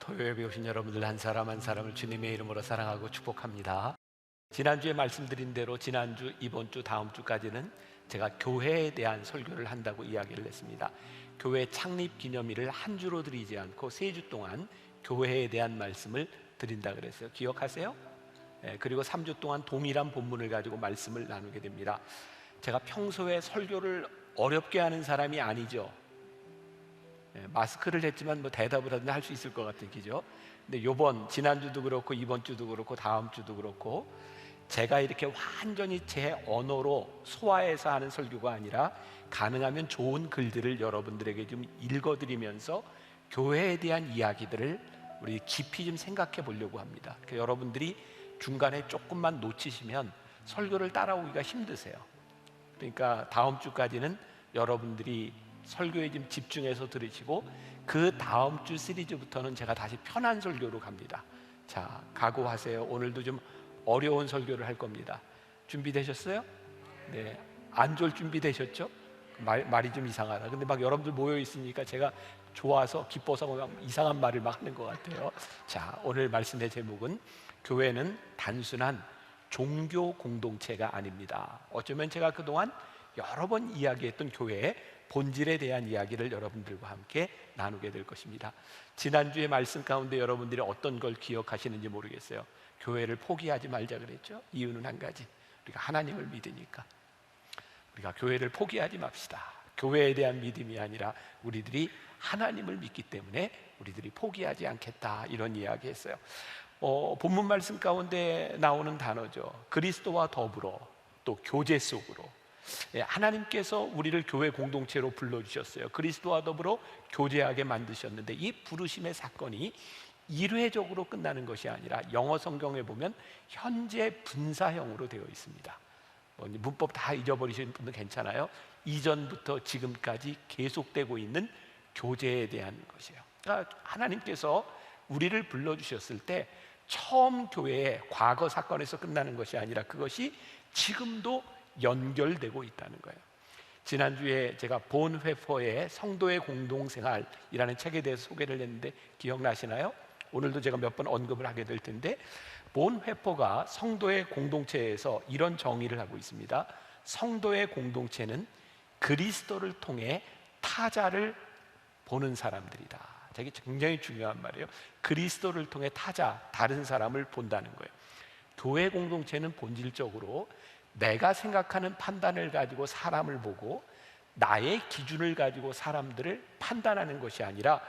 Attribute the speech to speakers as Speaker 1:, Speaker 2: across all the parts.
Speaker 1: 토요일에 오신 여러분들 한 사람 한 사람을 주님의 이름으로 사랑하고 축복합니다. 지난주에 말씀드린 대로 지난주, 이번 주, 다음 주까지는 제가 교회에 대한 설교를 한다고 이야기를 했습니다. 교회 창립 기념일을 한 주로 드리지 않고 3주 동안 교회에 대한 말씀을 드린다 그랬어요. 기억하세요? 그리고 3주 동안 동일한 본문을 가지고 말씀을 나누게 됩니다. 제가 평소에 설교를 어렵게 하는 사람이 아니죠. 마스크를 했지만 대답을 하든 할 수 있을 것 같은 기죠. 근데 지난주도 그렇고 이번 주도 그렇고 다음 주도 그렇고 제가 이렇게 완전히 제 언어로 소화해서 하는 설교가 아니라 가능하면 좋은 글들을 여러분들에게 좀 읽어드리면서 교회에 대한 이야기들을 우리 깊이 좀 생각해 보려고 합니다. 그러니까 여러분들이 중간에 조금만 놓치시면 설교를 따라오기가 힘드세요. 그러니까 다음 주까지는 여러분들이 설교에 좀 집중해서 들으시고 그 다음 주 시리즈부터는 제가 다시 편한 설교로 갑니다. 자, 각오하세요. 오늘도 좀 어려운 설교를 할 겁니다. 준비되셨어요? 네, 안 좋을 준비되셨죠? 말이 좀 이상하다. 근데 막 여러분들 모여 있으니까 제가 좋아서 기뻐서 막 이상한 말을 막 하는 것 같아요. 자, 오늘 말씀의 제목은 교회는 단순한 종교 공동체가 아닙니다. 어쩌면 제가 그동안 여러 번 이야기했던 교회의 본질에 대한 이야기를 여러분들과 함께 나누게 될 것입니다. 지난주의 말씀 가운데 여러분들이 어떤 걸 기억하시는지 모르겠어요. 교회를 포기하지 말자 그랬죠. 이유는 한 가지, 우리가 하나님을 믿으니까. 우리가 교회를 포기하지 맙시다. 교회에 대한 믿음이 아니라 우리들이 하나님을 믿기 때문에 우리들이 포기하지 않겠다, 이런 이야기 했어요. 본문 말씀 가운데 나오는 단어죠. 그리스도와 더불어, 또 교제 속으로. 하나님께서 우리를 교회 공동체로 불러주셨어요. 그리스도와 더불어 교제하게 만드셨는데 이 부르심의 사건이 일회적으로 끝나는 것이 아니라 영어 성경에 보면 현재 분사형으로 되어 있습니다. 문법 다 잊어버리시는 분도 괜찮아요. 이전부터 지금까지 계속되고 있는 교제에 대한 것이에요. 그러니까 하나님께서 우리를 불러주셨을 때 처음 교회의 과거 사건에서 끝나는 것이 아니라 그것이 지금도 연결되고 있다는 거예요. 지난주에 제가 본회퍼의 성도의 공동생활이라는 책에 대해서 소개를 했는데 기억나시나요? 오늘도 제가 몇 번 언급을 하게 될 텐데, 본회퍼가 성도의 공동체에서 이런 정의를 하고 있습니다. 성도의 공동체는 그리스도를 통해 타자를 보는 사람들이다. 이게 굉장히 중요한 말이에요. 그리스도를 통해 다른 사람을 본다는 거예요. 교회 공동체는 본질적으로 내가 생각하는 판단을 가지고 사람을 보고 나의 기준을 가지고 사람들을 판단하는 것이 아니라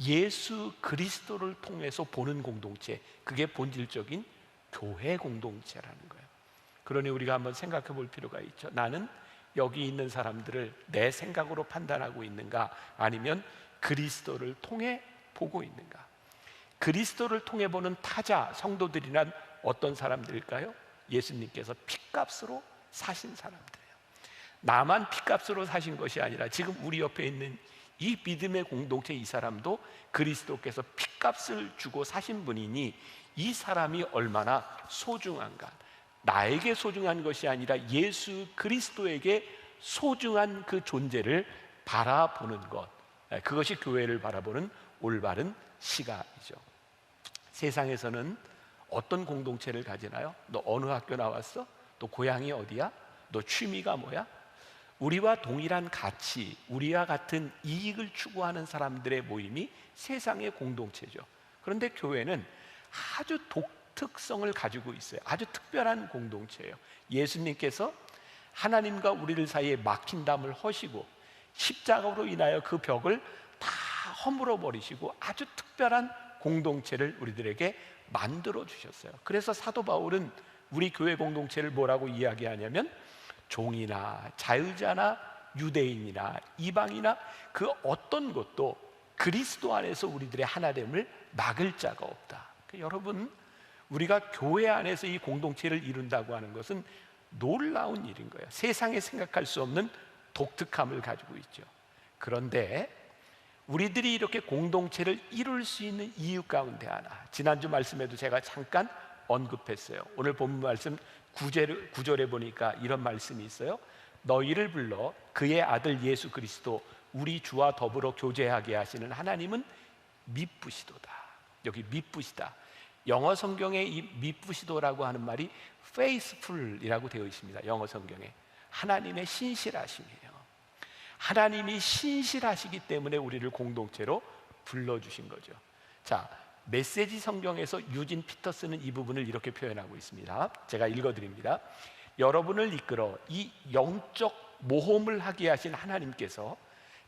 Speaker 1: 예수 그리스도를 통해서 보는 공동체, 그게 본질적인 교회 공동체라는 거예요. 그러니 우리가 한번 생각해 볼 필요가 있죠. 나는 여기 있는 사람들을 내 생각으로 판단하고 있는가, 아니면 그리스도를 통해 보고 있는가? 그리스도를 통해 보는 타자, 성도들이란 어떤 사람들일까요? 예수님께서 핏값으로 사신 사람들이에요. 나만 핏값으로 사신 것이 아니라 지금 우리 옆에 있는 이 믿음의 공동체, 이 사람도 그리스도께서 핏값을 주고 사신 분이니 이 사람이 얼마나 소중한가. 나에게 소중한 것이 아니라 예수 그리스도에게 소중한 그 존재를 바라보는 것, 그것이 교회를 바라보는 올바른 시각이죠. 세상에서는 어떤 공동체를 가지나요? 너 어느 학교 나왔어? 너 고향이 어디야? 너 취미가 뭐야? 우리와 동일한 가치, 우리와 같은 이익을 추구하는 사람들의 모임이 세상의 공동체죠. 그런데 교회는 아주 독특성을 가지고 있어요. 아주 특별한 공동체예요. 예수님께서 하나님과 우리들 사이에 막힌 담을 허시고 십자가로 인하여 그 벽을 다 허물어 버리시고 아주 특별한 공동체를 우리들에게 만들어 주셨어요. 그래서 사도 바울은 우리 교회 공동체를 뭐라고 이야기하냐면 종이나 자유자나 유대인이나 이방이나 그 어떤 것도 그리스도 안에서 우리들의 하나됨을 막을 자가 없다. 그러니까 여러분, 우리가 교회 안에서 이 공동체를 이룬다고 하는 것은 놀라운 일인 거예요. 세상에 생각할 수 없는 독특함을 가지고 있죠. 그런데 우리들이 이렇게 공동체를 이룰 수 있는 이유 가운데 하나, 지난주 말씀에도 제가 잠깐 언급했어요. 오늘 본문 말씀 9절에 보니까 이런 말씀이 있어요. 너희를 불러 그의 아들 예수 그리스도 우리 주와 더불어 교제하게 하시는 하나님은 미쁘시도다. 여기 미쁘시다. 영어 성경에 이 미쁘시도라고 하는 말이 faithful이라고 되어 있습니다. 영어 성경에 하나님의 신실하심이에요. 하나님이 신실하시기 때문에 우리를 공동체로 불러주신 거죠. 자, 메시지 성경에서 유진 피터스는 이 부분을 이렇게 표현하고 있습니다. 제가 읽어드립니다. 여러분을 이끌어 이 영적 모험을 하게 하신 하나님께서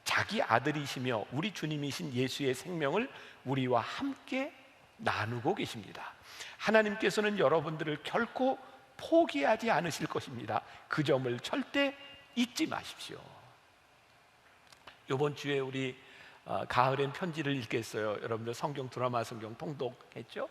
Speaker 1: 자기 아들이시며 우리 주님이신 예수의 생명을 우리와 함께 나누고 계십니다. 하나님께서는 여러분들을 결코 포기하지 않으실 것입니다. 그 점을 절대 잊지 마십시오. 이번 주에 우리 가을엔 편지를 읽겠어요. 여러분들 성경 드라마 성경 통독했죠?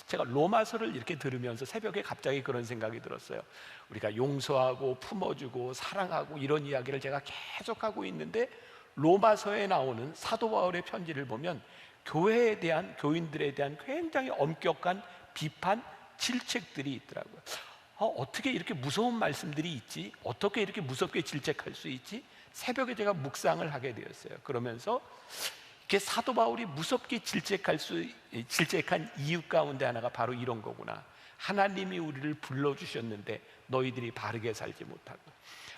Speaker 1: 제가 로마서를 이렇게 들으면서 새벽에 갑자기 그런 생각이 들었어요. 우리가 용서하고 품어주고 사랑하고 이런 이야기를 제가 계속 하고 있는데 로마서에 나오는 사도 바울의 편지를 보면 교회에 대한, 교인들에 대한 굉장히 엄격한 비판, 질책들이 있더라고요. 어떻게 이렇게 무서운 말씀들이 있지? 어떻게 이렇게 무섭게 질책할 수 있지? 새벽에 제가 묵상을 하게 되었어요. 그러면서 이렇게 사도 바울이 무섭게 질책한 이유 가운데 하나가 바로 이런 거구나. 하나님이 우리를 불러주셨는데 너희들이 바르게 살지 못하고,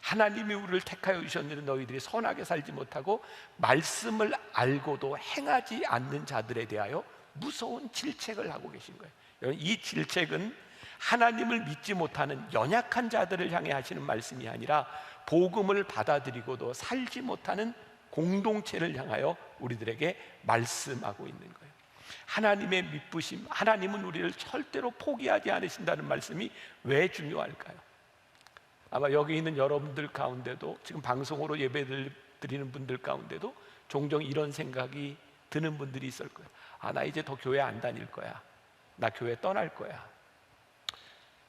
Speaker 1: 하나님이 우리를 택하여 주셨는데 너희들이 선하게 살지 못하고, 말씀을 알고도 행하지 않는 자들에 대하여 무서운 질책을 하고 계신 거예요. 여러분, 이 질책은 하나님을 믿지 못하는 연약한 자들을 향해 하시는 말씀이 아니라 복음을 받아들이고도 살지 못하는 공동체를 향하여 우리들에게 말씀하고 있는 거예요. 하나님의 미쁘심, 하나님은 우리를 절대로 포기하지 않으신다는 말씀이 왜 중요할까요? 아마 여기 있는 여러분들 가운데도, 지금 방송으로 예배 드리는 분들 가운데도 종종 이런 생각이 드는 분들이 있을 거예요. 나 이제 더 교회 안 다닐 거야. 나 교회 떠날 거야.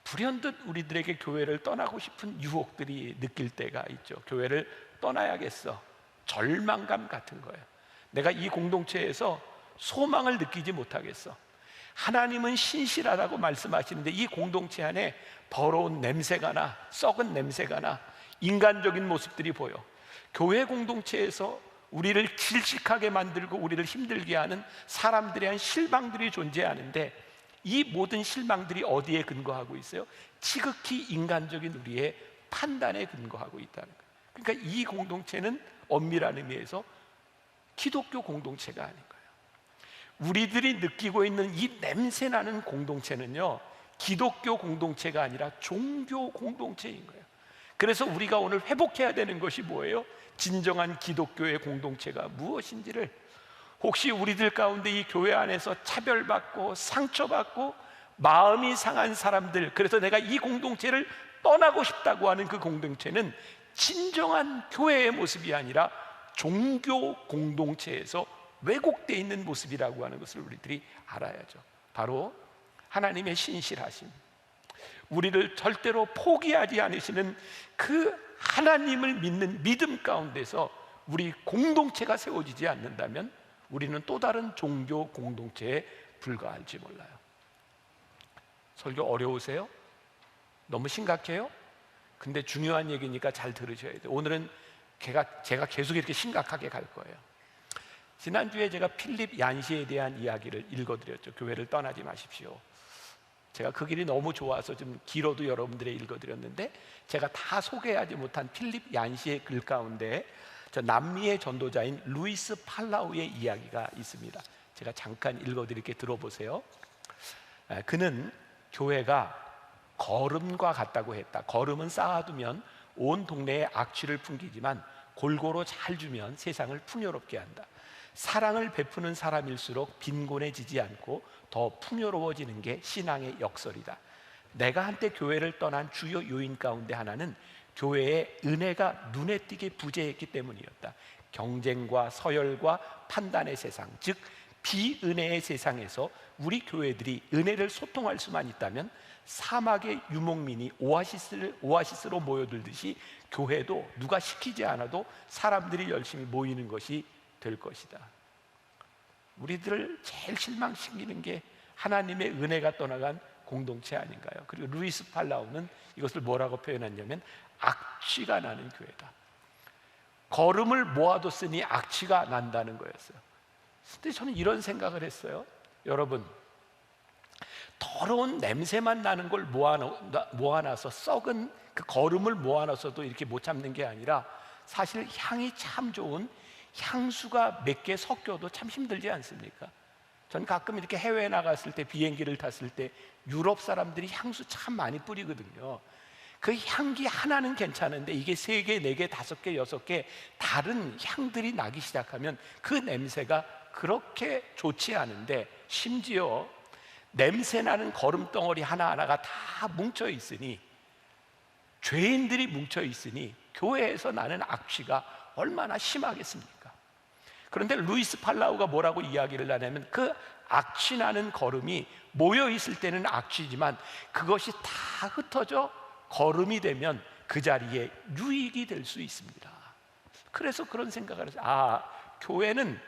Speaker 1: 불현듯 우리들에게 교회를 떠나고 싶은 유혹들이 느낄 때가 있죠. 교회를 떠나야겠어. 절망감 같은 거예요. 내가 이 공동체에서 소망을 느끼지 못하겠어. 하나님은 신실하다고 말씀하시는데 이 공동체 안에 더러운 냄새가 나, 썩은 냄새가 나, 인간적인 모습들이 보여. 교회 공동체에서 우리를 질식하게 만들고 우리를 힘들게 하는 사람들에 대한 실망들이 존재하는데, 이 모든 실망들이 어디에 근거하고 있어요? 지극히 인간적인 우리의 판단에 근거하고 있다는 거예요. 그러니까 이 공동체는 엄밀한 의미에서 기독교 공동체가 아닌 거예요. 우리들이 느끼고 있는 이 냄새나는 공동체는요, 기독교 공동체가 아니라 종교 공동체인 거예요. 그래서 우리가 오늘 회복해야 되는 것이 뭐예요? 진정한 기독교의 공동체가 무엇인지를, 혹시 우리들 가운데 이 교회 안에서 차별받고 상처받고 마음이 상한 사람들, 그래서 내가 이 공동체를 떠나고 싶다고 하는 그 공동체는 진정한 교회의 모습이 아니라 종교 공동체에서 왜곡되어 있는 모습이라고 하는 것을 우리들이 알아야죠. 바로 하나님의 신실하심, 우리를 절대로 포기하지 않으시는 그 하나님을 믿는 믿음 가운데서 우리 공동체가 세워지지 않는다면 우리는 또 다른 종교 공동체에 불과할지 몰라요. 설교 어려우세요? 너무 심각해요? 근데 중요한 얘기니까 잘 들으셔야 돼요. 오늘은 제가 계속 이렇게 심각하게 갈 거예요. 지난주에 제가 필립 얀시에 대한 이야기를 읽어드렸죠. 교회를 떠나지 마십시오. 제가 그 길이 너무 좋아서 좀 길어도 여러분들에 읽어드렸는데, 제가 다 소개하지 못한 필립 얀시의 글 가운데 저 남미의 전도자인 루이스 팔라우의 이야기가 있습니다. 제가 잠깐 읽어드릴게, 들어보세요. 그는 교회가 거름과 같다고 했다. 거름은 쌓아두면 온 동네에 악취를 풍기지만 골고루 잘 주면 세상을 풍요롭게 한다. 사랑을 베푸는 사람일수록 빈곤해지지 않고 더 풍요로워지는 게 신앙의 역설이다. 내가 한때 교회를 떠난 주요 요인 가운데 하나는 교회의 은혜가 눈에 띄게 부재했기 때문이었다. 경쟁과 서열과 판단의 세상, 즉 비은혜의 세상에서 우리 교회들이 은혜를 소통할 수만 있다면 사막의 유목민이 오아시스로 모여들듯이 교회도 누가 시키지 않아도 사람들이 열심히 모이는 것이 될 것이다. 우리들을 제일 실망시키는 게 하나님의 은혜가 떠나간 공동체 아닌가요? 그리고 루이스 팔라우는 이것을 뭐라고 표현했냐면 악취가 나는 교회다. 걸음을 모아뒀으니 악취가 난다는 거였어요. 근데 저는 이런 생각을 했어요. 여러분, 더러운 냄새만 나는 걸 모아놔서 썩은 그 거름을 모아놔서도 이렇게 못 참는 게 아니라 사실 향이 참 좋은 향수가 몇 개 섞여도 참 힘들지 않습니까? 전 가끔 이렇게 해외에 나갔을 때, 비행기를 탔을 때 유럽 사람들이 향수 참 많이 뿌리거든요. 그 향기 하나는 괜찮은데 이게 3개, 4개, 5개, 6개 다른 향들이 나기 시작하면 그 냄새가 그렇게 좋지 않은데, 심지어 냄새나는 거름덩어리 하나하나가 다 뭉쳐 있으니, 죄인들이 뭉쳐 있으니 교회에서 나는 악취가 얼마나 심하겠습니까? 그런데 루이스 팔라우가 뭐라고 이야기를 하냐면, 그 악취 나는 거름이 모여 있을 때는 악취지만 그것이 다 흩어져 거름이 되면 그 자리에 유익이 될 수 있습니다. 그래서 그런 생각을 해서, 교회는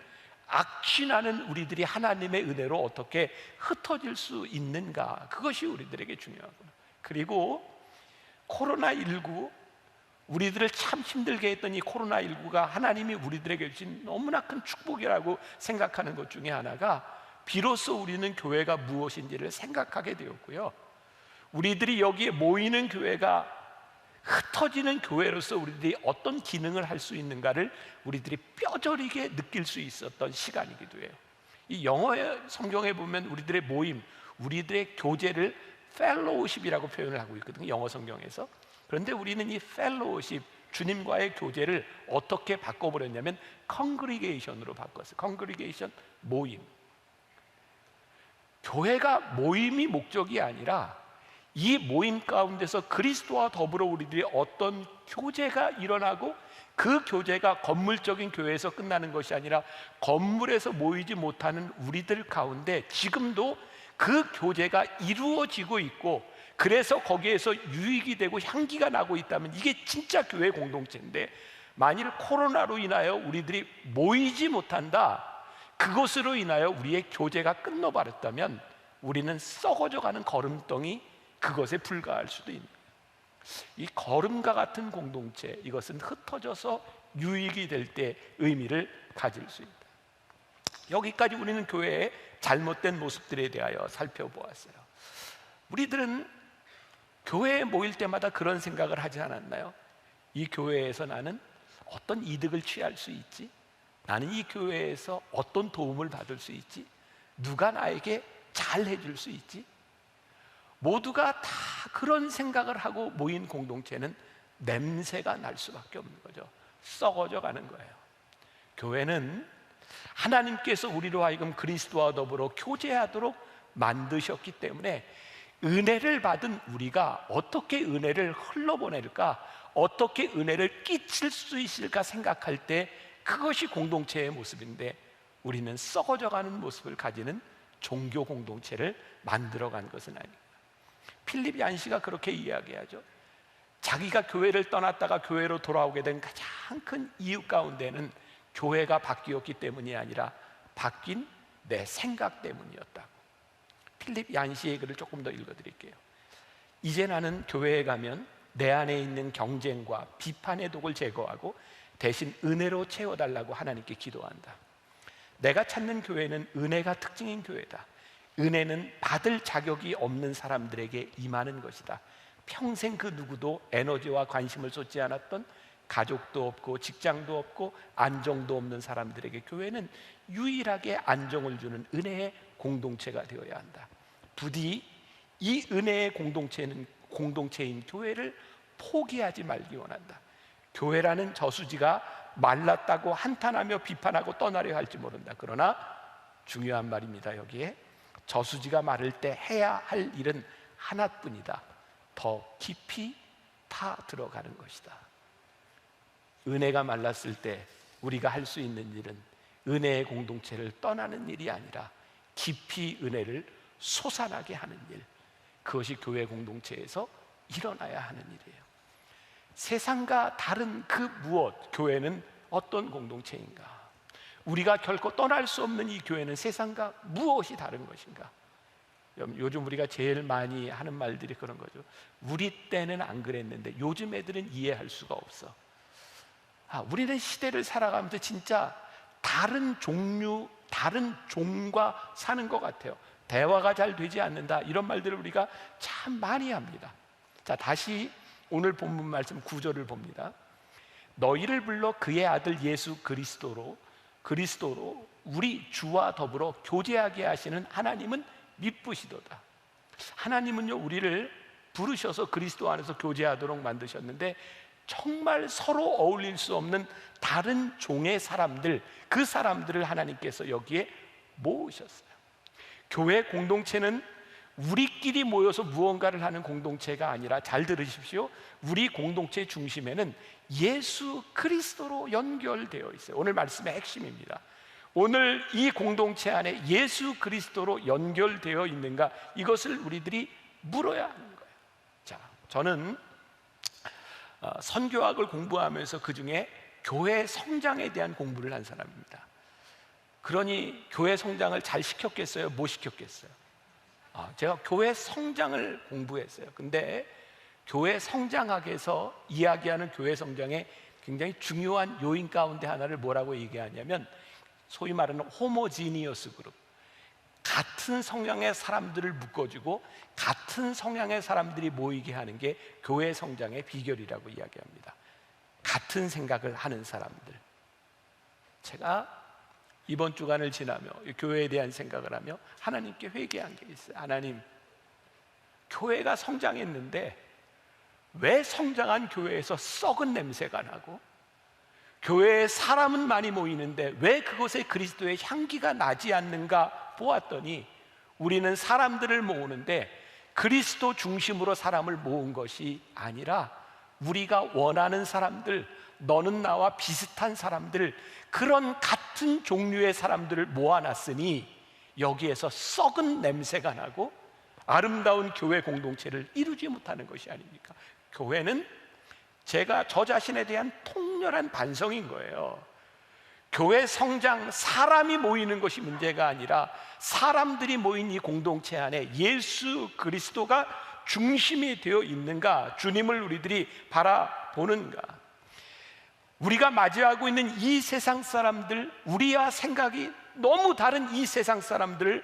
Speaker 1: 악취 나는 우리들이 하나님의 은혜로 어떻게 흩어질 수 있는가, 그것이 우리들에게 중요하구나. 그리고 코로나19, 우리들을 참 힘들게 했던 이 코로나19가 하나님이 우리들에게 주신 너무나 큰 축복이라고 생각하는 것 중에 하나가, 비로소 우리는 교회가 무엇인지를 생각하게 되었고요, 우리들이 여기에 모이는 교회가 흩어지는 교회로서 우리들이 어떤 기능을 할 수 있는가를 우리들이 뼈저리게 느낄 수 있었던 시간이기도 해요. 이 영어의 성경에 보면 우리들의 모임, 우리들의 교제를 펠로우십이라고 표현을 하고 있거든요, 영어 성경에서. 그런데 우리는 이 펠로우십, 주님과의 교제를 어떻게 바꿔버렸냐면 컨그리게이션으로 바꿨어요. 컨그리게이션, 모임. 교회가 모임이 목적이 아니라 이 모임 가운데서 그리스도와 더불어 우리들이 어떤 교제가 일어나고, 그 교제가 건물적인 교회에서 끝나는 것이 아니라 건물에서 모이지 못하는 우리들 가운데 지금도 그 교제가 이루어지고 있고, 그래서 거기에서 유익이 되고 향기가 나고 있다면 이게 진짜 교회 공동체인데, 만일 코로나로 인하여 우리들이 모이지 못한다, 그것으로 인하여 우리의 교제가 끝나버렸다면 우리는 썩어져가는 거름덩이, 그것에 불과할 수도 있는 거예요. 이 거름과 같은 공동체, 이것은 흩어져서 유익이 될 때 의미를 가질 수 있다. 여기까지 우리는 교회의 잘못된 모습들에 대하여 살펴보았어요. 우리들은 교회에 모일 때마다 그런 생각을 하지 않았나요? 이 교회에서 나는 어떤 이득을 취할 수 있지? 나는 이 교회에서 어떤 도움을 받을 수 있지? 누가 나에게 잘 해줄 수 있지? 모두가 다 그런 생각을 하고 모인 공동체는 냄새가 날 수밖에 없는 거죠. 썩어져 가는 거예요. 교회는 하나님께서 우리로 하여금 그리스도와 더불어 교제하도록 만드셨기 때문에, 은혜를 받은 우리가 어떻게 은혜를 흘러보낼까, 어떻게 은혜를 끼칠 수 있을까 생각할 때 그것이 공동체의 모습인데, 우리는 썩어져가는 모습을 가지는 종교 공동체를 만들어간 것은 아닙니다. 필립 얀시가 그렇게 이야기하죠. 자기가 교회를 떠났다가 교회로 돌아오게 된 가장 큰 이유 가운데는 교회가 바뀌었기 때문이 아니라 바뀐 내 생각 때문이었다고. 필립 얀시의 글을 조금 더 읽어드릴게요. 이제 나는 교회에 가면 내 안에 있는 경쟁과 비판의 독을 제거하고 대신 은혜로 채워달라고 하나님께 기도한다. 내가 찾는 교회는 은혜가 특징인 교회다. 은혜는 받을 자격이 없는 사람들에게 임하는 것이다. 평생 그 누구도 에너지와 관심을 쏟지 않았던, 가족도 없고 직장도 없고 안정도 없는 사람들에게 교회는 유일하게 안정을 주는 은혜의 공동체가 되어야 한다. 부디 이 은혜의 공동체인 교회를 포기하지 말기 원한다. 교회라는 저수지가 말랐다고 한탄하며 비판하고 떠나려 할지 모른다. 그러나 중요한 말입니다. 여기에 저수지가 마를 때 해야 할 일은 하나뿐이다. 더 깊이 타 들어가는 것이다. 은혜가 말랐을 때 우리가 할 수 있는 일은 은혜의 공동체를 떠나는 일이 아니라 깊이 은혜를 솟아나게 하는 일, 그것이 교회 공동체에서 일어나야 하는 일이에요. 세상과 다른 그 무엇, 교회는 어떤 공동체인가? 우리가 결코 떠날 수 없는 이 교회는 세상과 무엇이 다른 것인가? 요즘 우리가 제일 많이 하는 말들이 그런 거죠. 우리 때는 안 그랬는데 요즘 애들은 이해할 수가 없어. 우리는 시대를 살아가면서 진짜 다른 종류, 다른 종과 사는 것 같아요. 대화가 잘 되지 않는다, 이런 말들을 우리가 참 많이 합니다. 자, 다시 오늘 본문 말씀 9절을 봅니다. 너희를 불러 그의 아들 예수 그리스도로 우리 주와 더불어 교제하게 하시는 하나님은 미쁘시도다. 하나님은요, 우리를 부르셔서 그리스도 안에서 교제하도록 만드셨는데 정말 서로 어울릴 수 없는 다른 종의 사람들, 그 사람들을 하나님께서 여기에 모으셨어요. 교회 공동체는 우리끼리 모여서 무언가를 하는 공동체가 아니라, 잘 들으십시오, 우리 공동체 중심에는 예수 그리스도로 연결되어 있어요. 오늘 말씀의 핵심입니다. 오늘 이 공동체 안에 예수 그리스도로 연결되어 있는가, 이것을 우리들이 물어야 하는 거예요. 자, 저는 선교학을 공부하면서 그 중에 교회 성장에 대한 공부를 한 사람입니다. 그러니 교회 성장을 잘 시켰겠어요? 못 시켰겠어요? 제가 교회 성장을 공부했어요. 근데 교회 성장학에서 이야기하는 교회 성장의 굉장히 중요한 요인 가운데 하나를 뭐라고 얘기하냐면, 소위 말하는 호모지니어스 그룹, 같은 성향의 사람들을 묶어주고 같은 성향의 사람들이 모이게 하는 게 교회 성장의 비결이라고 이야기합니다. 같은 생각을 하는 사람들. 제가 이번 주간을 지나며 교회에 대한 생각을 하며 하나님께 회개한 게 있어요. 하나님, 교회가 성장했는데 왜 성장한 교회에서 썩은 냄새가 나고, 교회에 사람은 많이 모이는데 왜 그곳에 그리스도의 향기가 나지 않는가 보았더니, 우리는 사람들을 모으는데 그리스도 중심으로 사람을 모은 것이 아니라 우리가 원하는 사람들, 너는 나와 비슷한 사람들, 그런 같은 종류의 사람들을 모아놨으니 여기에서 썩은 냄새가 나고 아름다운 교회 공동체를 이루지 못하는 것이 아닙니까? 교회는 제가 저 자신에 대한 통렬한 반성인 거예요. 교회 성장, 사람이 모이는 것이 문제가 아니라 사람들이 모인 이 공동체 안에 예수 그리스도가 중심이 되어 있는가, 주님을 우리들이 바라보는가. 우리가 맞이하고 있는 이 세상 사람들, 우리와 생각이 너무 다른 이 세상 사람들을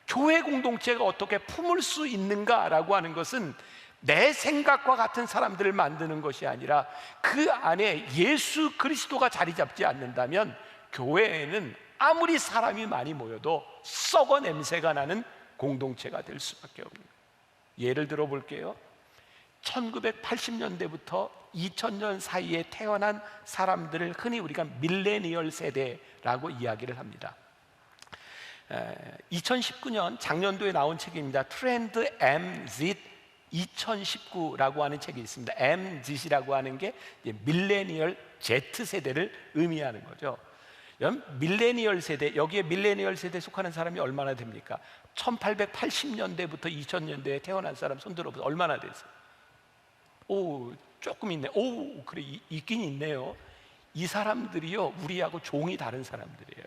Speaker 1: 교회 공동체가 어떻게 품을 수 있는가라고 하는 것은 내 생각과 같은 사람들을 만드는 것이 아니라 그 안에 예수 그리스도가 자리 잡지 않는다면 교회에는 아무리 사람이 많이 모여도 썩어 냄새가 나는 공동체가 될 수밖에 없는 거예요. 예를 들어 볼게요. 1980년대부터 2000년 사이에 태어난 사람들을 흔히 우리가 밀레니얼 세대라고 이야기를 합니다. 2019년 작년도에 나온 책입니다. 트렌드 MZ 2019라고 하는 책이 있습니다. MZ라고 하는 게 밀레니얼 Z 세대를 의미하는 거죠. 밀레니얼 세대, 여기에 밀레니얼 세대에 속하는 사람이 얼마나 됩니까? 1880년대부터 2000년대에 태어난 사람 손들어 보세요. 얼마나 되세요? 오, 조금 있네. 오, 그래, 있긴 있네요. 이 사람들이요, 우리하고 종이 다른 사람들이에요.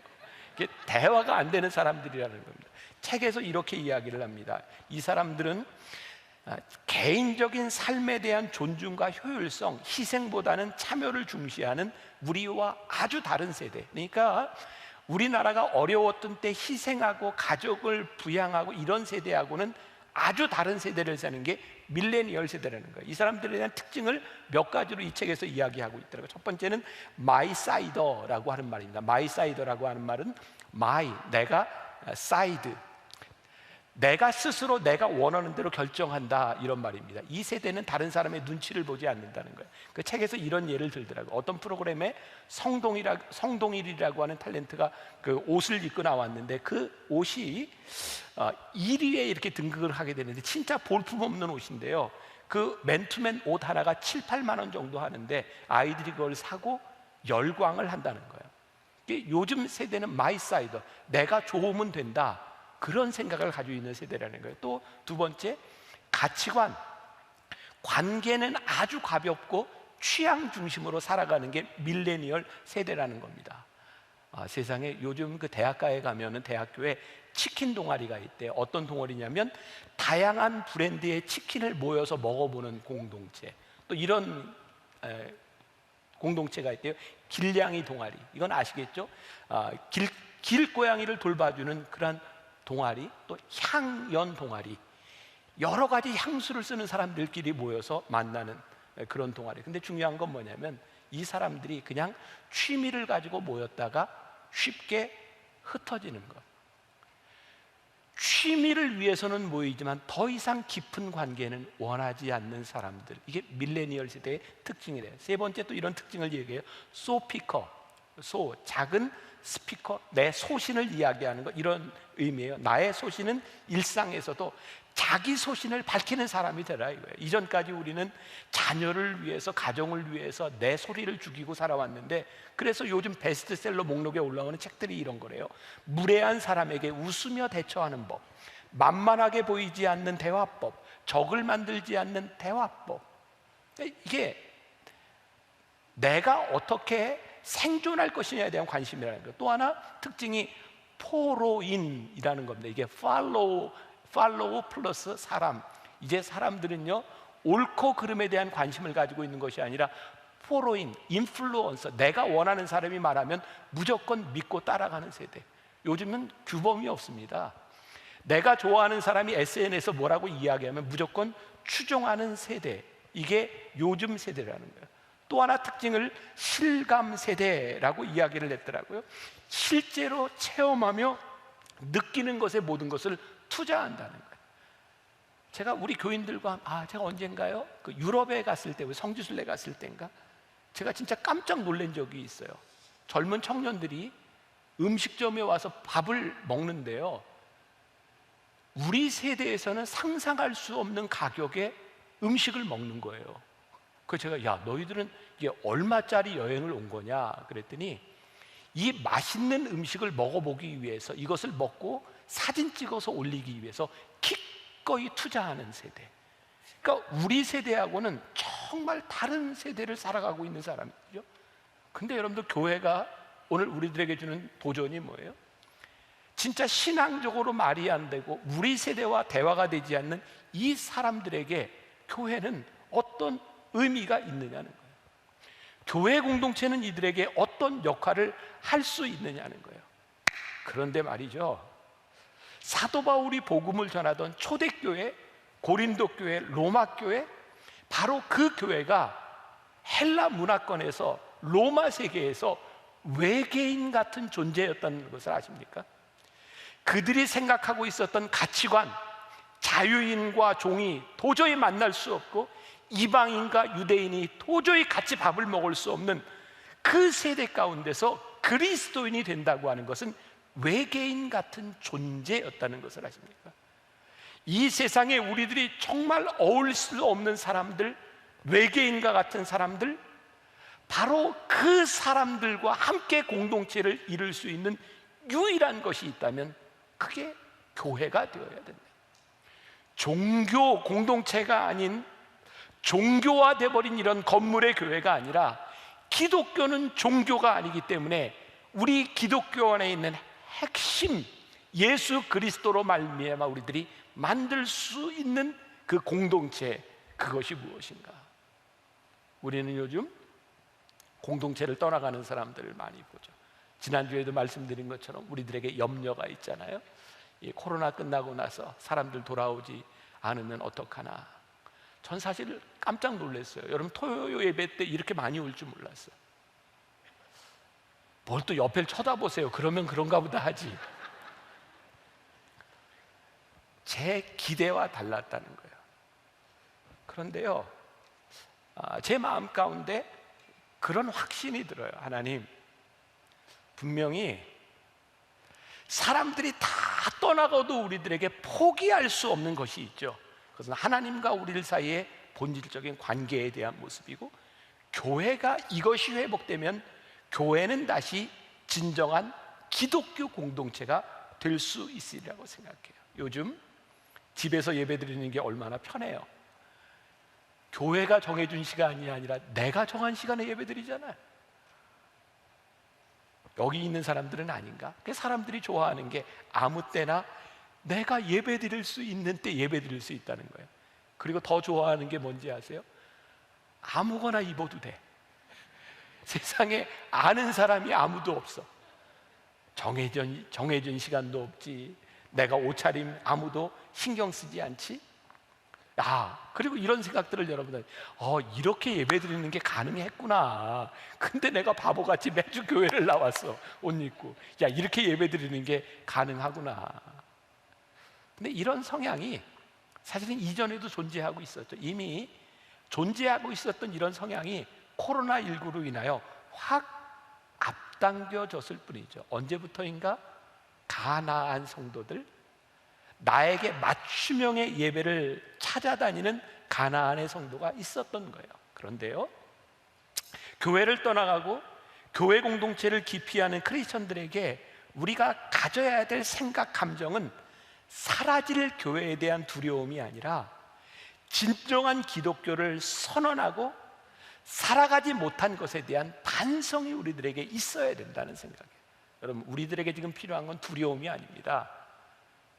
Speaker 1: 이게 대화가 안 되는 사람들이라는 겁니다. 책에서 이렇게 이야기를 합니다. 이 사람들은 개인적인 삶에 대한 존중과 효율성, 희생보다는 참여를 중시하는 우리와 아주 다른 세대. 그러니까 우리나라가 어려웠던 때 희생하고 가족을 부양하고 이런 세대하고는 아주 다른 세대를 사는 게 밀레니얼 세대라는 거예요. 이 사람들에 대한 특징을 몇 가지로 이 책에서 이야기하고 있더라고요. 첫 번째는 마이사이더라고 하는 말입니다. 마이사이더라고 하는 말은 마이, 내가, 사이드, 내가 스스로 내가 원하는 대로 결정한다, 이런 말입니다. 이 세대는 다른 사람의 눈치를 보지 않는다는 거예요. 그 책에서 이런 예를 들더라고요. 어떤 프로그램에 성동일이라고 하는 탤런트가 그 옷을 입고 나왔는데 그 옷이 1위에 이렇게 등극을 하게 되는데 진짜 볼품없는 옷인데요, 그 맨투맨 옷 하나가 7, 8만 원 정도 하는데 아이들이 그걸 사고 열광을 한다는 거예요. 요즘 세대는 마이사이더, 내가 좋으면 된다, 그런 생각을 가지고 있는 세대라는 거예요. 또 두 번째, 가치관, 관계는 아주 가볍고 취향 중심으로 살아가는 게 밀레니얼 세대라는 겁니다. 세상에 요즘 그 대학가에 가면은 대학교에 치킨 동아리가 있대요. 어떤 동아리냐면 다양한 브랜드의 치킨을 모여서 먹어보는 공동체. 또 이런 공동체가 있대요. 길냥이 동아리. 이건 아시겠죠? 길고양이를 돌봐주는 그런 동아리, 또 향연 동아리, 여러 가지 향수를 쓰는 사람들끼리 모여서 만나는 그런 동아리. 근데 중요한 건 뭐냐면 이 사람들이 그냥 취미를 가지고 모였다가 쉽게 흩어지는 것. 취미를 위해서는 모이지만 더 이상 깊은 관계는 원하지 않는 사람들, 이게 밀레니얼 세대의 특징이래요. 세 번째 또 이런 특징을 얘기해요. 소피커, 작은 스피커, 내 소신을 이야기하는 것, 이런 의미예요. 나의 소신은 일상에서도 자기 소신을 밝히는 사람이 되라 이거예요. 이전까지 우리는 자녀를 위해서, 가정을 위해서 내 소리를 죽이고 살아왔는데, 그래서 요즘 베스트셀러 목록에 올라오는 책들이 이런 거래요. 무례한 사람에게 웃으며 대처하는 법, 만만하게 보이지 않는 대화법, 적을 만들지 않는 대화법. 이게 내가 어떻게 생존할 것이냐에 대한 관심이라는 거예요. 또 하나 특징이 포로인이라는 겁니다. 이게 팔로우 플러스 사람. 이제 사람들은요, 옳고 그름에 대한 관심을 가지고 있는 것이 아니라 포로인, 인플루언서, 내가 원하는 사람이 말하면 무조건 믿고 따라가는 세대. 요즘은 규범이 없습니다. 내가 좋아하는 사람이 SNS에서 뭐라고 이야기하면 무조건 추종하는 세대. 이게 요즘 세대라는 거예요. 또 하나 특징을 실감 세대라고 이야기를 했더라고요. 실제로 체험하며 느끼는 것에 모든 것을 투자한다는 거예요. 제가 우리 교인들과 제가 언젠가요? 그 유럽에 갔을 때, 성지순례 갔을 때인가, 제가 진짜 깜짝 놀란 적이 있어요. 젊은 청년들이 음식점에 와서 밥을 먹는데요, 우리 세대에서는 상상할 수 없는 가격에 음식을 먹는 거예요. 그래서 제가, 야, 너희들은 이게 얼마짜리 여행을 온 거냐 그랬더니, 이 맛있는 음식을 먹어보기 위해서, 이것을 먹고 사진 찍어서 올리기 위해서 기꺼이 투자하는 세대. 그러니까 우리 세대하고는 정말 다른 세대를 살아가고 있는 사람이죠. 근데 여러분들, 교회가 오늘 우리들에게 주는 도전이 뭐예요? 진짜 신앙적으로 말이 안 되고 우리 세대와 대화가 되지 않는 이 사람들에게 교회는 어떤 의미가 있느냐는 거예요. 교회 공동체는 이들에게 어떤 역할을 할 수 있느냐는 거예요. 그런데 말이죠, 사도 바울이 복음을 전하던 초대교회, 고린도 교회, 로마 교회, 바로 그 교회가 헬라 문화권에서, 로마 세계에서 외계인 같은 존재였다는 것을 아십니까? 그들이 생각하고 있었던 가치관, 자유인과 종이 도저히 만날 수 없고 이방인과 유대인이 도저히 같이 밥을 먹을 수 없는 그 세대 가운데서 그리스도인이 된다고 하는 것은 외계인 같은 존재였다는 것을 아십니까? 이 세상에 우리들이 정말 어울릴 수 없는 사람들, 외계인과 같은 사람들, 바로 그 사람들과 함께 공동체를 이룰 수 있는 유일한 것이 있다면 그게 교회가 되어야 된다. 종교 공동체가 아닌 종교화돼 버린 이런 건물의 교회가 아니라, 기독교는 종교가 아니기 때문에 우리 기독교 안에 있는 핵심 예수 그리스도로 말미암아 우리들이 만들 수 있는 그 공동체, 그것이 무엇인가? 우리는 요즘 공동체를 떠나가는 사람들을 많이 보죠. 지난주에도 말씀드린 것처럼 우리들에게 염려가 있잖아요. 이 코로나 끝나고 나서 사람들 돌아오지 않으면 어떡하나. 전 사실 깜짝 놀랐어요. 여러분, 토요 예배 때 이렇게 많이 올 줄 몰랐어요. 뭘 또 옆을 쳐다보세요. 그러면 그런가 보다 하지. 제 기대와 달랐다는 거예요. 그런데요, 제 마음 가운데 그런 확신이 들어요. 하나님, 분명히 사람들이 다 떠나가도 우리들에게 포기할 수 없는 것이 있죠. 그것은 하나님과 우리 사이의 본질적인 관계에 대한 모습이고, 교회가 이것이 회복되면 교회는 다시 진정한 기독교 공동체가 될 수 있으리라고 생각해요. 요즘 집에서 예배드리는 게 얼마나 편해요. 교회가 정해준 시간이 아니라 내가 정한 시간에 예배드리잖아요. 여기 있는 사람들은 아닌가? 사람들이 좋아하는 게 아무 때나 내가 예배드릴 수 있는 때 예배드릴 수 있다는 거예요. 그리고 더 좋아하는 게 뭔지 아세요? 아무거나 입어도 돼. 세상에 아는 사람이 아무도 없어. 정해진 시간도 없지. 내가 옷차림 아무도 신경 쓰지 않지. 그리고 이런 생각들을 여러분들, 이렇게 예배 드리는 게 가능했구나. 근데 내가 바보같이 매주 교회를 나왔어. 옷 입고. 이렇게 예배 드리는 게 가능하구나. 근데 이런 성향이 사실은 이전에도 존재하고 있었죠. 이미 존재하고 있었던 이런 성향이 코로나19로 인하여 확 앞당겨졌을 뿐이죠. 언제부터인가 가나안 성도들, 나에게 맞춤형의 예배를 찾아다니는 가나안의 성도가 있었던 거예요. 그런데요, 교회를 떠나가고 교회 공동체를 기피하는 크리스천들에게 우리가 가져야 될 생각, 감정은 사라질 교회에 대한 두려움이 아니라 진정한 기독교를 선언하고 살아가지 못한 것에 대한 반성이 우리들에게 있어야 된다는 생각이에요. 여러분, 우리들에게 지금 필요한 건 두려움이 아닙니다.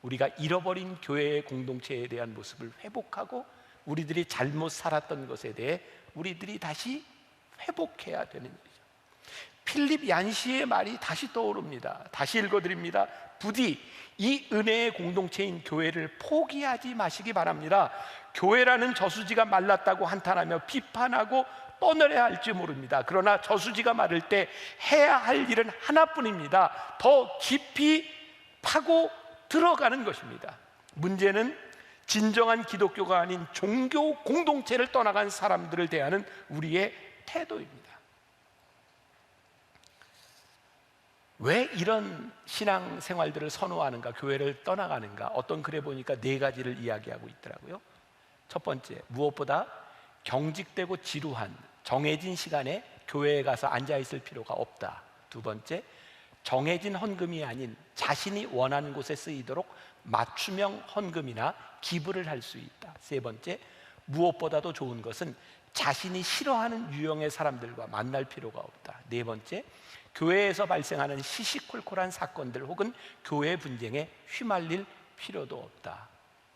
Speaker 1: 우리가 잃어버린 교회의 공동체에 대한 모습을 회복하고 우리들이 잘못 살았던 것에 대해 우리들이 다시 회복해야 되는 거죠. 필립 얀시의 말이 다시 떠오릅니다. 다시 읽어드립니다. 부디 이 은혜의 공동체인 교회를 포기하지 마시기 바랍니다. 교회라는 저수지가 말랐다고 한탄하며 비판하고 떠내려야 할지 모릅니다. 그러나 저수지가 마를 때 해야 할 일은 하나뿐입니다. 더 깊이 파고 들어가는 것입니다. 문제는 진정한 기독교가 아닌 종교 공동체를 떠나간 사람들을 대하는 우리의 태도입니다. 왜 이런 신앙 생활들을 선호하는가, 교회를 떠나가는가? 어떤 글에 보니까 4가지를 이야기하고 있더라고요. 첫 번째, 무엇보다 경직되고 지루한 정해진 시간에 교회에 가서 앉아있을 필요가 없다. 두 번째, 정해진 헌금이 아닌 자신이 원하는 곳에 쓰이도록 맞춤형 헌금이나 기부를 할 수 있다. 세 번째, 무엇보다도 좋은 것은 자신이 싫어하는 유형의 사람들과 만날 필요가 없다. 네 번째, 교회에서 발생하는 시시콜콜한 사건들 혹은 교회 분쟁에 휘말릴 필요도 없다.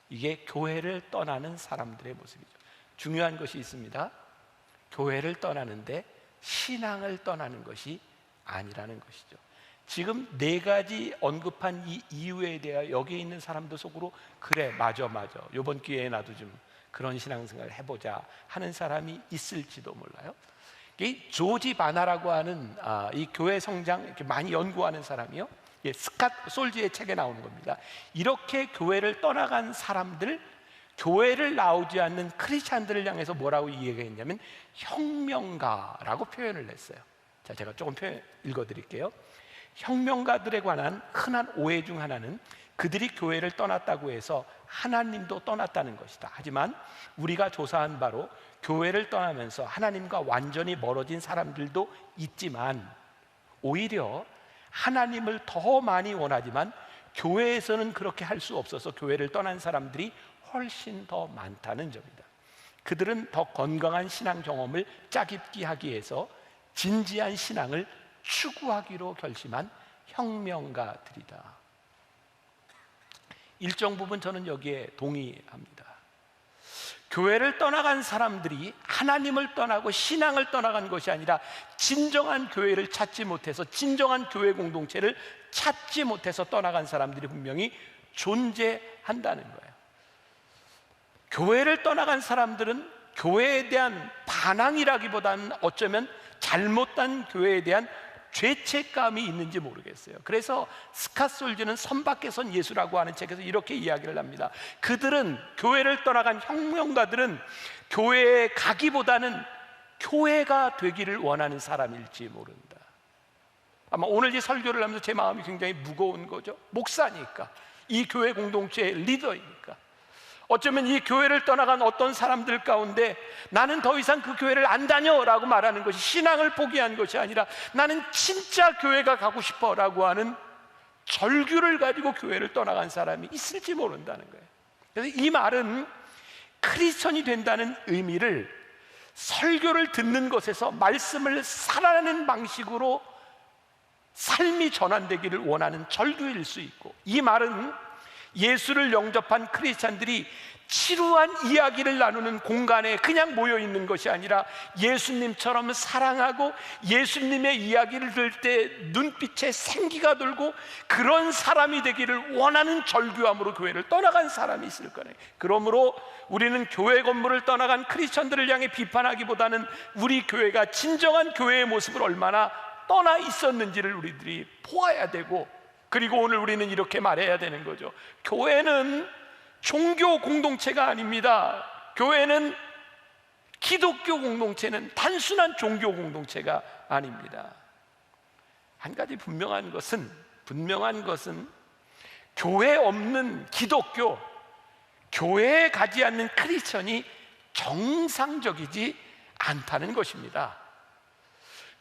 Speaker 1: 이게 교회를 떠나는 사람들의 모습이죠. 중요한 것이 있습니다. 교회를 떠나는데 신앙을 떠나는 것이 아니라는 것이죠. 지금 4가지 언급한 이 이유에 대하여 여기에 있는 사람들 속으로 그래, 맞아 이번 기회에 나도 좀 그런 신앙생활을 해보자 하는 사람이 있을지도 몰라요. 이 조지 바나라고 하는 이 교회 성장 이렇게 많이 연구하는 사람이요, 스캇 솔지의 책에 나오는 겁니다. 이렇게 교회를 떠나간 사람들, 교회를 나오지 않는 크리스찬들을 향해서 뭐라고 얘기했냐면 혁명가라고 표현을 했어요. 자, 제가 조금 읽어드릴게요. 혁명가들에 관한 흔한 오해 중 하나는 그들이 교회를 떠났다고 해서 하나님도 떠났다는 것이다. 하지만 우리가 조사한 바로 교회를 떠나면서 하나님과 완전히 멀어진 사람들도 있지만 오히려 하나님을 더 많이 원하지만 교회에서는 그렇게 할 수 없어서 교회를 떠난 사람들이 훨씬 더 많다는 점이다. 그들은 더 건강한 신앙 경험을 짜깁기 하기 위해서 진지한 신앙을 추구하기로 결심한 혁명가들이다. 일정 부분 저는 여기에 동의합니다. 교회를 떠나간 사람들이 하나님을 떠나고 신앙을 떠나간 것이 아니라 진정한 교회를 찾지 못해서, 진정한 교회 공동체를 찾지 못해서 떠나간 사람들이 분명히 존재한다는 거예요. 교회를 떠나간 사람들은 교회에 대한 반항이라기보다는 어쩌면 잘못된 교회에 대한 죄책감이 있는지 모르겠어요. 그래서 스캇 솔지는 선밖에선 예수라고 하는 책에서 이렇게 이야기를 합니다. 그들은, 교회를 떠나간 혁명가들은 교회에 가기보다는 교회가 되기를 원하는 사람일지 모른다. 아마 오늘 이 설교를 하면서 제 마음이 굉장히 무거운 거죠. 목사니까, 이 교회 공동체의 리더이니까. 어쩌면 이 교회를 떠나간 어떤 사람들 가운데 나는 더 이상 그 교회를 안 다녀라고 말하는 것이 신앙을 포기한 것이 아니라 나는 진짜 교회가 가고 싶어라고 하는 절규를 가지고 교회를 떠나간 사람이 있을지 모른다는 거예요. 그래서 이 말은 크리스천이 된다는 의미를 설교를 듣는 것에서 말씀을 살아내는 방식으로 삶이 전환되기를 원하는 절규일 수 있고, 이 말은 예수를 영접한 크리스찬들이 지루한 이야기를 나누는 공간에 그냥 모여 있는 것이 아니라 예수님처럼 사랑하고 예수님의 이야기를 들을 때 눈빛에 생기가 돌고 그런 사람이 되기를 원하는 절규함으로 교회를 떠나간 사람이 있을 거예요. 그러므로 우리는 교회 건물을 떠나간 크리스천들을 향해 비판하기보다는 우리 교회가 진정한 교회의 모습을 얼마나 떠나 있었는지를 우리들이 보아야 되고, 그리고 오늘 우리는 이렇게 말해야 되는 거죠. 교회는 종교 공동체가 아닙니다. 교회는, 기독교 공동체는 단순한 종교 공동체가 아닙니다. 한 가지 분명한 것은 교회 없는 기독교, 교회에 가지 않는 크리스천이 정상적이지 않다는 것입니다.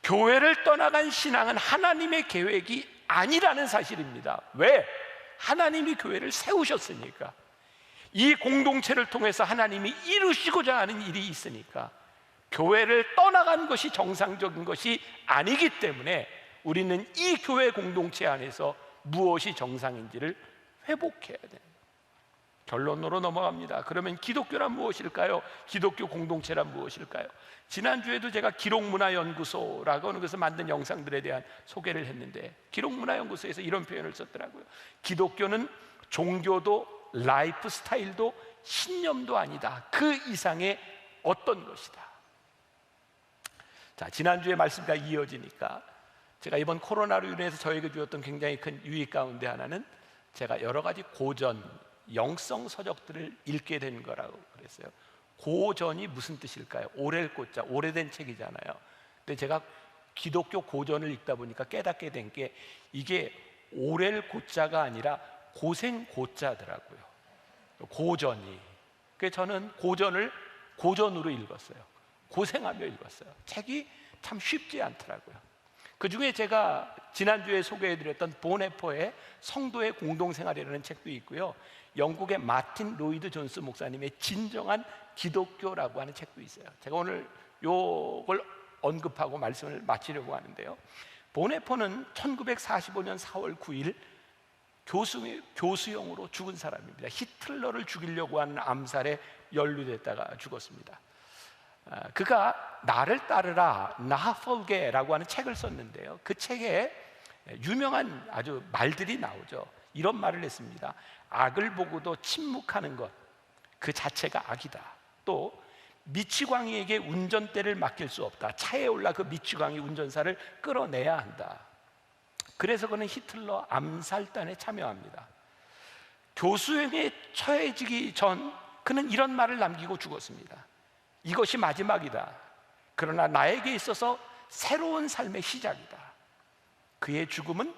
Speaker 1: 교회를 떠나간 신앙은 하나님의 계획이 아니라는 사실입니다. 왜? 하나님이 교회를 세우셨으니까. 이 공동체를 통해서 하나님이 이루시고자 하는 일이 있으니까 교회를 떠나간 것이 정상적인 것이 아니기 때문에 우리는 이 교회 공동체 안에서 무엇이 정상인지를 회복해야 됩니다. 결론으로 넘어갑니다. 그러면 기독교란 무엇일까요? 기독교 공동체란 무엇일까요? 지난주에도 제가 기록문화연구소라고 하는 것을 만든 영상들에 대한 소개를 했는데, 기록문화연구소에서 이런 표현을 썼더라고요. 기독교는 종교도 라이프 스타일도 신념도 아니다. 그 이상의 어떤 것이다. 자, 지난주에 말씀과 이어지니까 제가 이번 코로나로 인해서 저에게 주었던 굉장히 큰 유익 가운데 하나는 제가 여러 가지 고전, 영성 서적들을 읽게 된 거라고 그랬어요. 고전이 무슨 뜻일까요? 오렐 고자, 오래된 책이잖아요. 근데 제가 기독교 고전을 읽다 보니까 깨닫게 된 게 이게 오렐 고자가 아니라 고생 고자더라고요. 고전이. 그래서 저는 고전을 고전으로 읽었어요. 고생하며 읽었어요. 책이 참 쉽지 않더라고요. 그 중에 제가 지난주에 소개해드렸던 보네포의 성도의 공동생활이라는 책도 있고요, 영국의 마틴 로이드 존스 목사님의 진정한 기독교라고 하는 책도 있어요. 제가 오늘 요걸 언급하고 말씀을 마치려고 하는데요, 보네포는 1945년 4월 9일 교수형으로 죽은 사람입니다. 히틀러를 죽이려고 하는 암살에 연루됐다가 죽었습니다. 그가 나를 따르라, 나하폴게라고 하는 책을 썼는데요, 그 책에 유명한 아주 말들이 나오죠. 이런 말을 했습니다. 악을 보고도 침묵하는 것 그 자체가 악이다. 또 미치광이에게 운전대를 맡길 수 없다. 차에 올라 그 미치광이 운전사를 끌어내야 한다. 그래서 그는 히틀러 암살단에 참여합니다. 교수형에 처해지기 전 그는 이런 말을 남기고 죽었습니다. 이것이 마지막이다. 그러나 나에게 있어서 새로운 삶의 시작이다. 그의 죽음은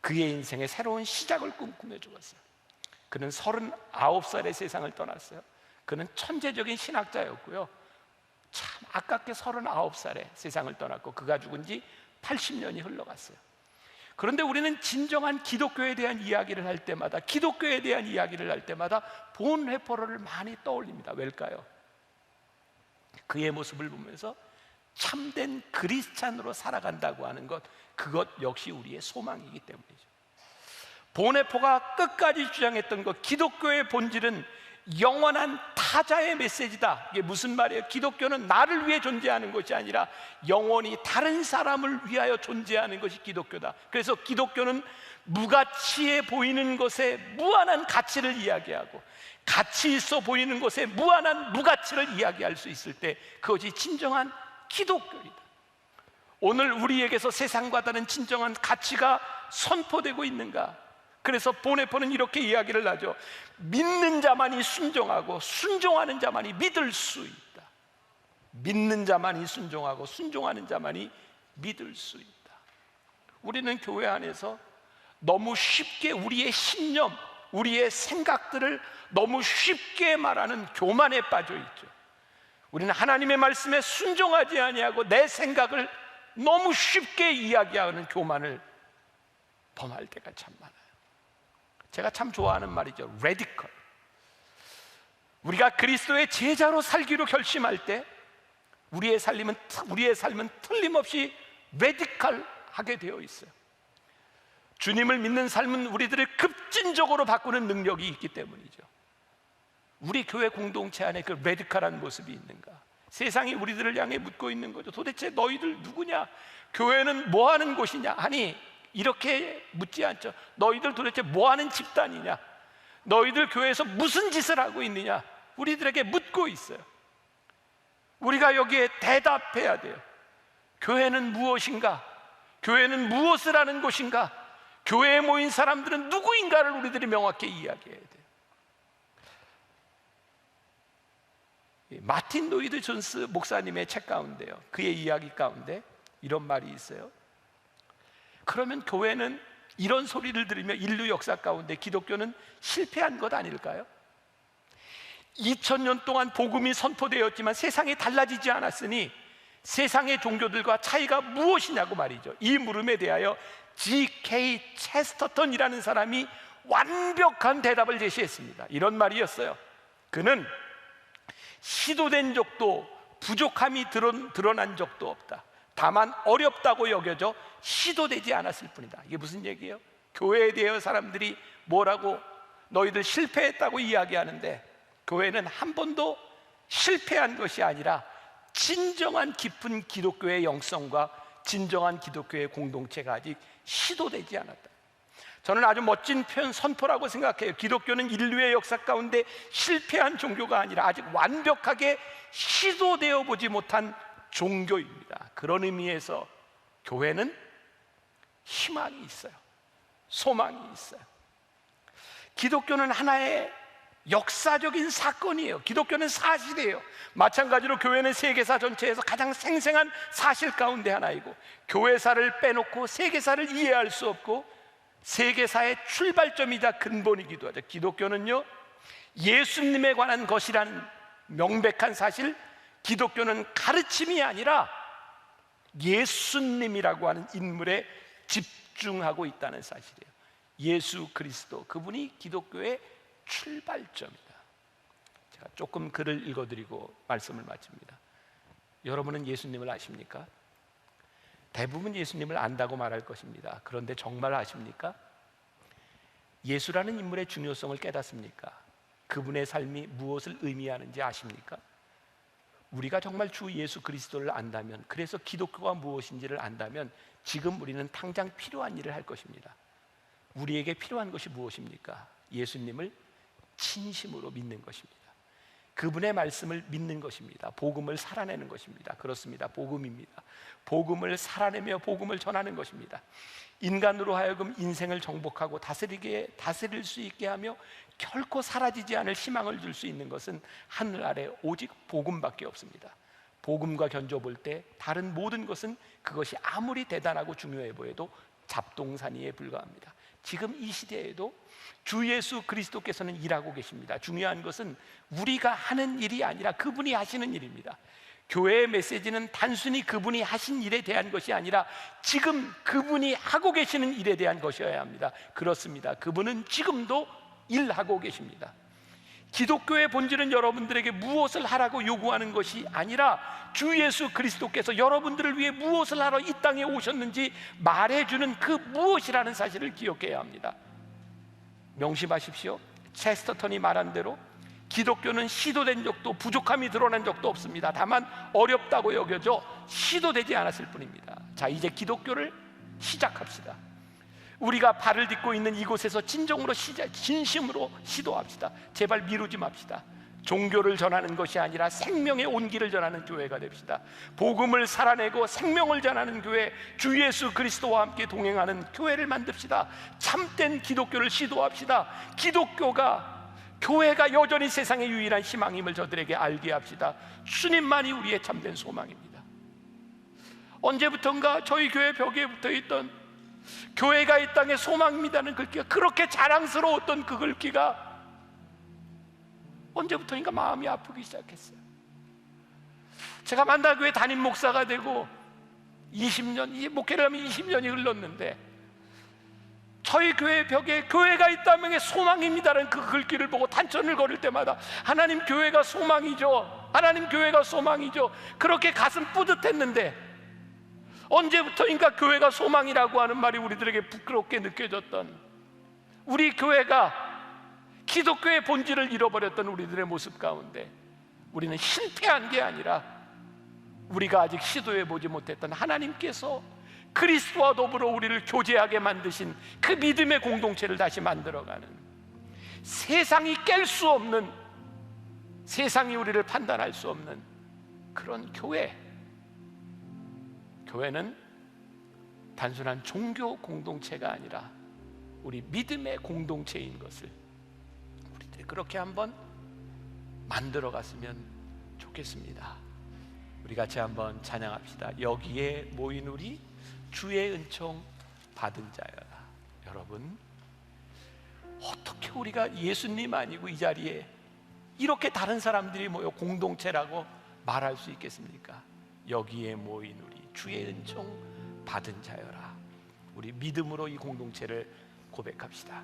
Speaker 1: 그의 인생의 새로운 시작을 꿈꾸며 죽었어요. 그는 39살의 세상을 떠났어요. 그는 천재적인 신학자였고요, 참 아깝게 39살에 세상을 떠났고 그가 죽은 지 80년이 흘러갔어요. 그런데 우리는 진정한 기독교에 대한 이야기를 할 때마다, 기독교에 대한 이야기를 할 때마다 본회포러를 많이 떠올립니다. 왜일까요? 그의 모습을 보면서 참된 그리스찬으로 살아간다고 하는 것, 그것 역시 우리의 소망이기 때문이죠. 보네포가 끝까지 주장했던 것, 기독교의 본질은 영원한 타자의 메시지다. 이게 무슨 말이에요? 기독교는 나를 위해 존재하는 것이 아니라 영원히 다른 사람을 위하여 존재하는 것이 기독교다. 그래서 기독교는 무가치해 보이는 것에 무한한 가치를 이야기하고, 가치 있어 보이는 것에 무한한 무가치를 이야기할 수 있을 때 그것이 진정한 기독교이다. 오늘 우리에게서 세상과 다른 진정한 가치가 선포되고 있는가? 그래서 보네포는 이렇게 이야기를 하죠. 믿는 자만이 순종하고 순종하는 자만이 믿을 수 있다. 믿는 자만이 순종하고 순종하는 자만이 믿을 수 있다. 우리는 교회 안에서 너무 쉽게 우리의 신념, 우리의 생각들을 너무 쉽게 말하는 교만에 빠져 있죠. 우리는 하나님의 말씀에 순종하지 아니하고 내 생각을 너무 쉽게 이야기하는 교만을 범할 때가 참 많아요. 제가 참 좋아하는 말이죠. 레디컬. 우리가 그리스도의 제자로 살기로 결심할 때 우리의 삶은 틀림없이 레디컬하게 되어 있어요. 주님을 믿는 삶은 우리들을 급진적으로 바꾸는 능력이 있기 때문이죠. 우리 교회 공동체 안에 그 레디컬한 모습이 있는가? 세상이 우리들을 향해 묻고 있는 거죠. 도대체 너희들 누구냐? 교회는 뭐 하는 곳이냐? 아니, 이렇게 묻지 않죠. 너희들 도대체 뭐 하는 집단이냐? 너희들 교회에서 무슨 짓을 하고 있느냐? 우리들에게 묻고 있어요. 우리가 여기에 대답해야 돼요. 교회는 무엇인가? 교회는 무엇을 하는 곳인가? 교회에 모인 사람들은 누구인가를 우리들이 명확히 이야기해야 돼요. 마틴 로이드 존스 목사님의 책 가운데요, 그의 이야기 가운데 이런 말이 있어요. 그러면 교회는 이런 소리를 들으며 인류 역사 가운데 기독교는 실패한 것 아닐까요? 2000년 동안 복음이 선포되었지만 세상이 달라지지 않았으니 세상의 종교들과 차이가 무엇이냐고 말이죠. 이 물음에 대하여 G.K. 체스터턴이라는 사람이 완벽한 대답을 제시했습니다. 이런 말이었어요. 그는 시도된 적도 부족함이 드러난 적도 없다. 다만 어렵다고 여겨져 시도되지 않았을 뿐이다. 이게 무슨 얘기예요? 교회에 대해 사람들이 뭐라고 너희들 실패했다고 이야기하는데, 교회는 한 번도 실패한 것이 아니라 진정한 깊은 기독교의 영성과 진정한 기독교의 공동체가 아직 시도되지 않았다. 저는 아주 멋진 표현, 선포라고 생각해요. 기독교는 인류의 역사 가운데 실패한 종교가 아니라 아직 완벽하게 시도되어 보지 못한 종교입니다. 그런 의미에서 교회는 희망이 있어요. 소망이 있어요. 기독교는 하나의 역사적인 사건이에요. 기독교는 사실이에요. 마찬가지로 교회는 세계사 전체에서 가장 생생한 사실 가운데 하나이고, 교회사를 빼놓고 세계사를 이해할 수 없고 세계사의 출발점이자 근본이기도 하죠. 기독교는요, 예수님에 관한 것이라는 명백한 사실, 기독교는 가르침이 아니라 예수님이라고 하는 인물에 집중하고 있다는 사실이에요. 예수 그리스도, 그분이 기독교의 출발점이다. 제가 조금 글을 읽어드리고 말씀을 마칩니다. 여러분은 예수님을 아십니까? 대부분 예수님을 안다고 말할 것입니다. 그런데 정말 아십니까? 예수라는 인물의 중요성을 깨닫습니까? 그분의 삶이 무엇을 의미하는지 아십니까? 우리가 정말 주 예수 그리스도를 안다면, 그래서 기독교가 무엇인지를 안다면 지금 우리는 당장 필요한 일을 할 것입니다. 우리에게 필요한 것이 무엇입니까? 예수님을 진심으로 믿는 것입니다. 그분의 말씀을 믿는 것입니다. 복음을 살아내는 것입니다. 그렇습니다. 복음입니다. 복음을 살아내며 복음을 전하는 것입니다. 인간으로 하여금 인생을 정복하고 다스릴 수 있게 하며 결코 사라지지 않을 희망을 줄 수 있는 것은 하늘 아래 오직 복음밖에 없습니다. 복음과 견줘볼 때 다른 모든 것은 그것이 아무리 대단하고 중요해 보여도 잡동사니에 불과합니다. 지금 이 시대에도 주 예수 그리스도께서는 일하고 계십니다. 중요한 것은 우리가 하는 일이 아니라 그분이 하시는 일입니다. 교회의 메시지는 단순히 그분이 하신 일에 대한 것이 아니라 지금 그분이 하고 계시는 일에 대한 것이어야 합니다. 그렇습니다. 그분은 지금도 일하고 계십니다. 기독교의 본질은 여러분들에게 무엇을 하라고 요구하는 것이 아니라 주 예수 그리스도께서 여러분들을 위해 무엇을 하러 이 땅에 오셨는지 말해주는 그 무엇이라는 사실을 기억해야 합니다. 명심하십시오. 체스터턴이 말한 대로 기독교는 시도된 적도 부족함이 드러난 적도 없습니다. 다만 어렵다고 여겨져 시도되지 않았을 뿐입니다. 자, 이제 기독교를 시작합시다. 우리가 발을 딛고 있는 이곳에서 진심으로 시도합시다. 제발 미루지 맙시다. 종교를 전하는 것이 아니라 생명의 온기를 전하는 교회가 됩시다. 복음을 살아내고 생명을 전하는 교회, 주 예수 그리스도와 함께 동행하는 교회를 만듭시다. 참된 기독교를 시도합시다. 교회가 여전히 세상의 유일한 희망임을 저들에게 알게 합시다. 주님만이 우리의 참된 소망입니다. 언제부턴가 저희 교회 벽에 붙어있던 교회가 이 땅의 소망입니다는 글귀가 그렇게 자랑스러웠던 그 글귀가 언제부터인가 마음이 아프기 시작했어요. 제가 만다교회 담임 목사가 되고 20년, 이 목회를 하면 20년이 흘렀는데 저희 교회 벽에 교회가 있다면 소망입니다라는 그 글귀를 보고 단천을 걸을 때마다 하나님 교회가 소망이죠, 하나님 교회가 소망이죠, 그렇게 가슴 뿌듯했는데 언제부터인가 교회가 소망이라고 하는 말이 우리들에게 부끄럽게 느껴졌던, 우리 교회가 기독교의 본질을 잃어버렸던 우리들의 모습 가운데 우리는 실패한 게 아니라 우리가 아직 시도해보지 못했던 하나님께서 그리스도와 더불어 우리를 교제하게 만드신 그 믿음의 공동체를 다시 만들어가는, 세상이 깰 수 없는, 세상이 우리를 판단할 수 없는 그런 교회. 교회는 단순한 종교 공동체가 아니라 우리 믿음의 공동체인 것을 우리들이 그렇게 한번 만들어 갔으면 좋겠습니다. 우리 같이 한번 찬양합시다. 여기에 모인 우리 주의 은총 받은 자여라. 여러분, 어떻게 우리가 예수님 아니고 이 자리에 이렇게 다른 사람들이 모여 공동체라고 말할 수 있겠습니까? 여기에 모인 우리 주의 은총 받은 자여라. 우리 믿음으로 이 공동체를 고백합시다.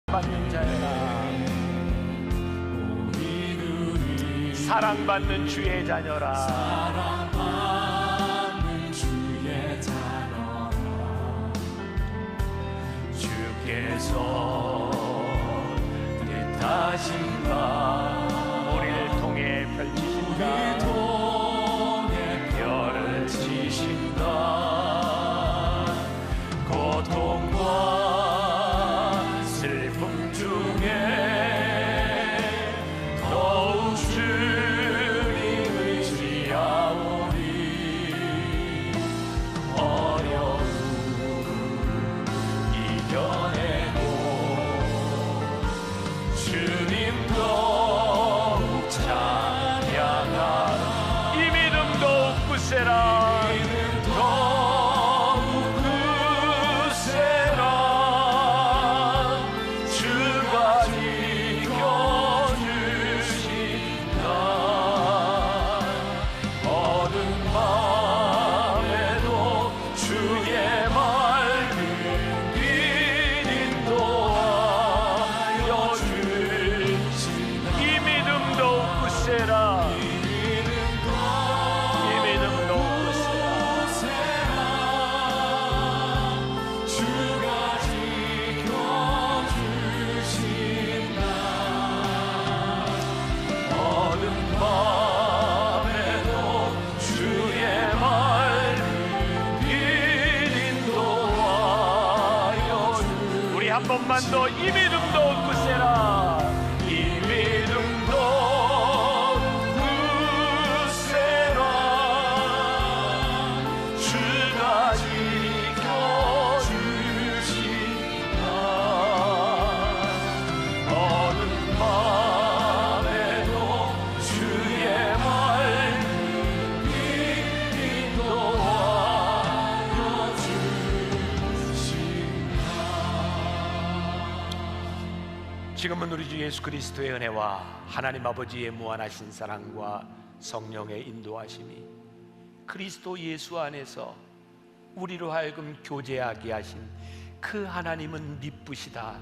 Speaker 1: 받는 자여라. 사랑받는 주의 자녀라.
Speaker 2: 사랑받는 주의 자녀라.
Speaker 1: 주께서 뜻하신 바 우리를 통해 펼치신다. 별을 치신다. 고통과 슬픔 중에 더욱 주님 의지하오니 어려움 이겨내고 주님 더욱 찬양하라. 이 믿음 더욱 굳세라. 번만 더 이 믿음도 굳세라. 이 믿음도 굳세라. 주가 지켜주시다. 어느 밤에도 주의 말씀이 인도하여 주신다. 지금은 우리 주 예수 그리스도의 은혜와 하나님 아버지의 무한하신 사랑과 성령의 인도하심이 그리스도 예수 안에서 우리로 하여금 교제하게 하신 그 하나님은 미쁘시다.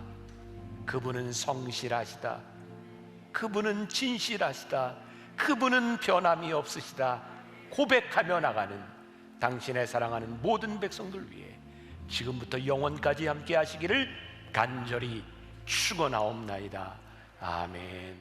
Speaker 1: 그분은 성실하시다. 그분은 진실하시다. 그분은 변함이 없으시다. 고백하며 나가는 당신의 사랑하는 모든 백성들 위해 지금부터 영원까지 함께 하시기를 간절히 축원하옵나이다. 아멘.